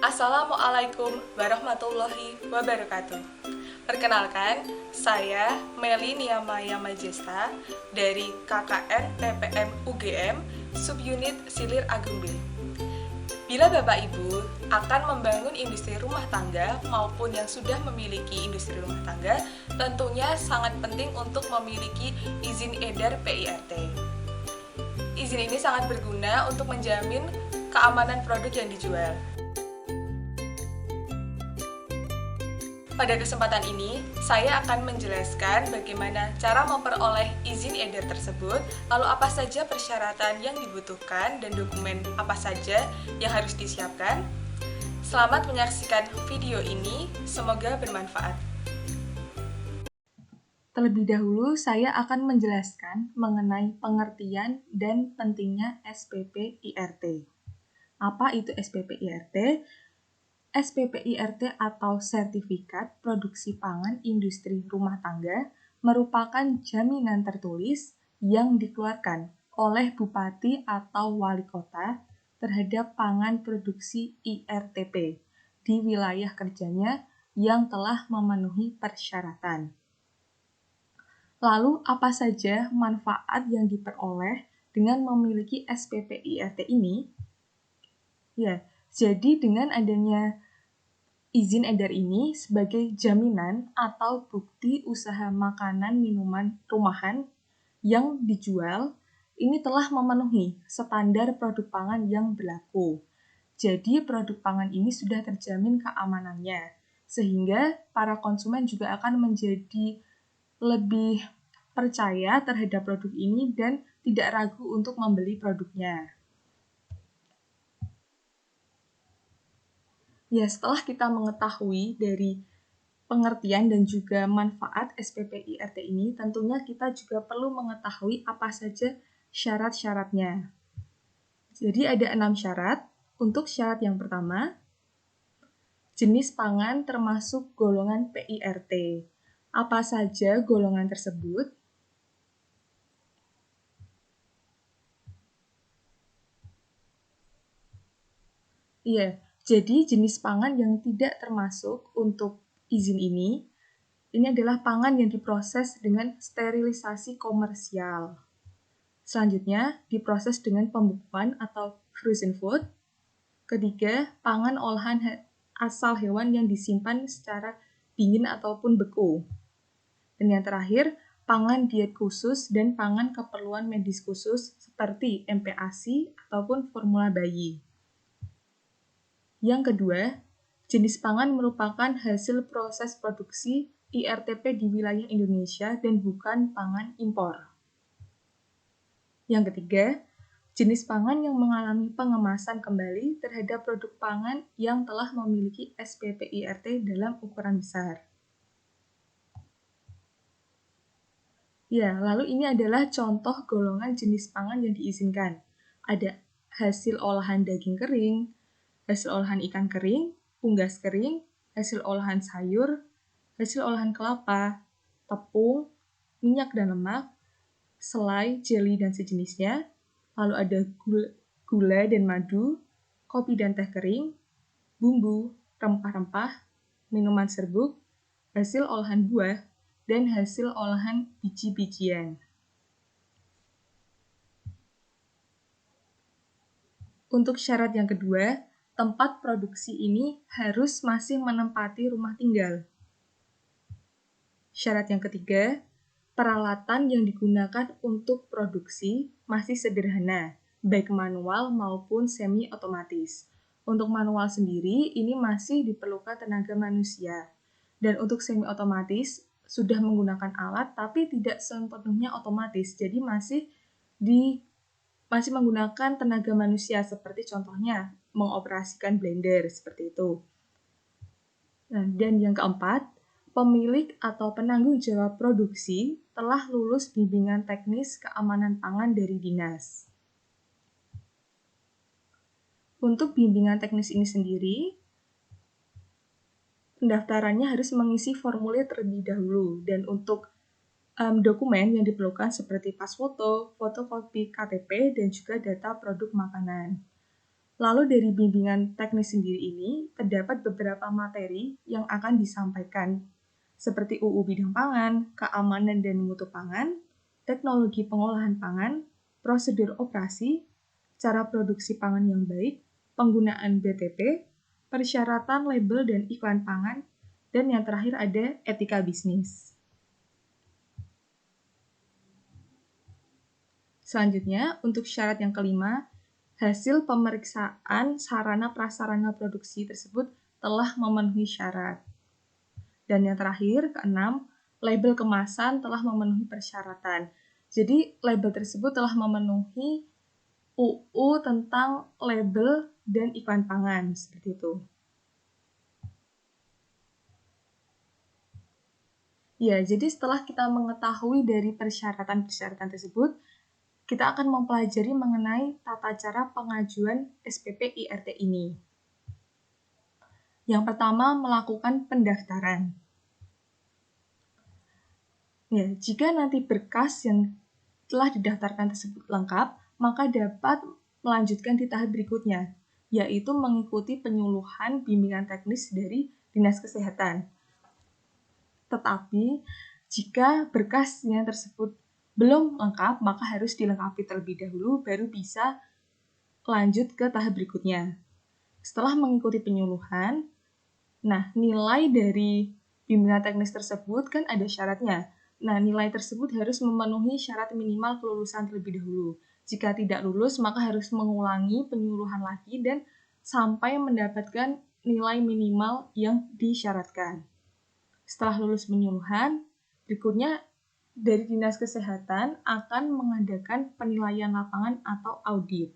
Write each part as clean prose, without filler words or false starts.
Assalamualaikum warahmatullahi wabarakatuh. Perkenalkan, saya Meli Niyamaya Majesta dari KKN TPM UGM Subunit Silir Agumbil. Bila Bapak Ibu akan membangun industri rumah tangga maupun yang sudah memiliki industri rumah tangga, tentunya sangat penting untuk memiliki izin edar PIRT. Izin ini sangat berguna untuk menjamin keamanan produk yang dijual. Pada kesempatan ini, saya akan menjelaskan bagaimana cara memperoleh izin edar tersebut, lalu apa saja persyaratan yang dibutuhkan dan dokumen apa saja yang harus disiapkan. Selamat menyaksikan video ini, semoga bermanfaat. Terlebih dahulu, saya akan menjelaskan mengenai pengertian dan pentingnya SPP IRT. Apa itu SPP IRT? SPP IRT atau Sertifikat Produksi Pangan Industri Rumah Tangga merupakan jaminan tertulis yang dikeluarkan oleh Bupati atau Wali Kota terhadap pangan produksi IRTP di wilayah kerjanya yang telah memenuhi persyaratan. Lalu, apa saja manfaat yang diperoleh dengan memiliki SPP IRT ini? Ya, jadi dengan adanya izin edar ini sebagai jaminan atau bukti usaha makanan minuman rumahan yang dijual ini telah memenuhi standar produk pangan yang berlaku. Jadi produk pangan ini sudah terjamin keamanannya, sehingga para konsumen juga akan menjadi lebih percaya terhadap produk ini dan tidak ragu untuk membeli produknya. Ya, setelah kita mengetahui dari pengertian dan juga manfaat SPP IRT ini, tentunya kita juga perlu mengetahui apa saja syarat-syaratnya. Jadi ada 6 syarat. Untuk syarat yang pertama, jenis pangan termasuk golongan PIRT. Apa saja golongan tersebut? Iya, jadi jenis pangan yang tidak termasuk untuk izin ini adalah pangan yang diproses dengan sterilisasi komersial. Selanjutnya, diproses dengan pembekuan atau frozen food. Ketiga, pangan olahan asal hewan yang disimpan secara dingin ataupun beku. Dan yang terakhir, pangan diet khusus dan pangan keperluan medis khusus seperti MPASI ataupun formula bayi. Yang kedua, jenis pangan merupakan hasil proses produksi IRTP di wilayah Indonesia dan bukan pangan impor. Yang ketiga, jenis pangan yang mengalami pengemasan kembali terhadap produk pangan yang telah memiliki SPP IRT dalam ukuran besar. Ya, lalu ini adalah contoh golongan jenis pangan yang diizinkan. Ada hasil olahan daging kering, hasil olahan ikan kering, unggas kering, hasil olahan sayur, hasil olahan kelapa, tepung, minyak dan lemak, selai, jeli, dan sejenisnya, lalu ada gula dan madu, kopi dan teh kering, bumbu, rempah-rempah, minuman serbuk, hasil olahan buah, dan hasil olahan biji-bijian. Untuk syarat yang kedua, tempat produksi ini harus masih menempati rumah tinggal. Syarat yang ketiga, peralatan yang digunakan untuk produksi masih sederhana, baik manual maupun semi-otomatis. Untuk manual sendiri, ini masih diperlukan tenaga manusia. Dan untuk semi-otomatis, sudah menggunakan alat tapi tidak sepenuhnya otomatis. Jadi masih menggunakan tenaga manusia seperti contohnya mengoperasikan blender seperti itu. Nah, dan yang keempat, pemilik atau penanggung jawab produksi telah lulus bimbingan teknis keamanan pangan dari dinas. Untuk bimbingan teknis ini sendiri, pendaftarannya harus mengisi formulir terlebih dahulu, dan untuk dokumen yang diperlukan seperti pas foto, fotokopi KTP, dan juga data produk makanan. Lalu dari bimbingan teknis sendiri ini, terdapat beberapa materi yang akan disampaikan, seperti UU Bidang Pangan, Keamanan dan Mutu Pangan, Teknologi Pengolahan Pangan, Prosedur Operasi, Cara Produksi Pangan yang Baik, Penggunaan BTP, Persyaratan Label dan Iklan Pangan, dan yang terakhir ada Etika Bisnis. Selanjutnya, untuk syarat yang kelima, hasil pemeriksaan sarana-prasarana produksi tersebut telah memenuhi syarat. Dan yang terakhir, keenam, label kemasan telah memenuhi persyaratan. Jadi, label tersebut telah memenuhi UU tentang label dan iklan pangan, seperti itu. Ya, jadi setelah kita mengetahui dari persyaratan-persyaratan tersebut, kita akan mempelajari mengenai tata cara pengajuan SPP IRT ini. Yang pertama, melakukan pendaftaran. Ya, jika nanti berkas yang telah didaftarkan tersebut lengkap, maka dapat melanjutkan di tahap berikutnya, yaitu mengikuti penyuluhan bimbingan teknis dari Dinas Kesehatan. Tetapi, jika berkasnya tersebut belum lengkap, maka harus dilengkapi terlebih dahulu, baru bisa lanjut ke tahap berikutnya. Setelah mengikuti penyuluhan, nah nilai dari bimbingan teknis tersebut kan ada syaratnya. Nah, nilai tersebut harus memenuhi syarat minimal kelulusan terlebih dahulu. Jika tidak lulus, maka harus mengulangi penyuluhan lagi dan sampai mendapatkan nilai minimal yang disyaratkan. Setelah lulus penyuluhan, berikutnya dari Dinas Kesehatan akan mengadakan penilaian lapangan atau audit.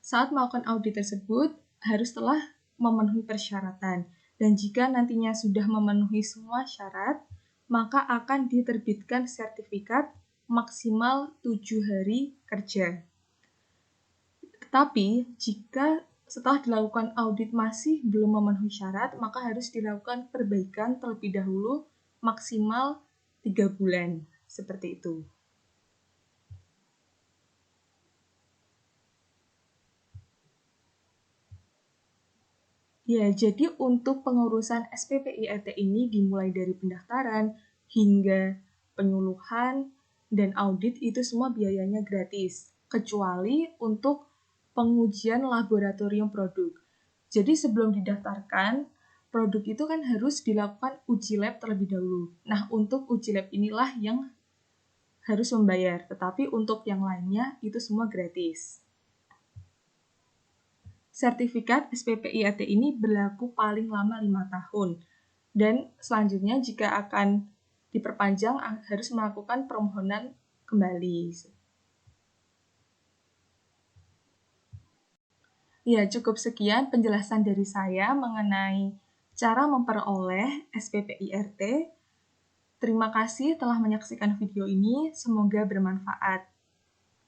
Saat melakukan audit tersebut, harus telah memenuhi persyaratan. Dan jika nantinya sudah memenuhi semua syarat, maka akan diterbitkan sertifikat maksimal 7 hari kerja. Tetapi, jika setelah dilakukan audit masih belum memenuhi syarat, maka harus dilakukan perbaikan terlebih dahulu maksimal 3 bulan. Seperti itu. Ya, jadi untuk pengurusan SPP IRT ini dimulai dari pendaftaran hingga penyuluhan dan audit itu semua biayanya gratis, kecuali untuk pengujian laboratorium produk. Jadi sebelum didaftarkan, produk itu kan harus dilakukan uji lab terlebih dahulu. Nah, untuk uji lab inilah yang harus membayar, tetapi untuk yang lainnya itu semua gratis. Sertifikat SPP IRT ini berlaku paling lama 5 tahun. Dan selanjutnya jika akan diperpanjang harus melakukan permohonan kembali. Ya, cukup sekian penjelasan dari saya mengenai cara memperoleh SPP IRT. Terima kasih telah menyaksikan video ini, semoga bermanfaat.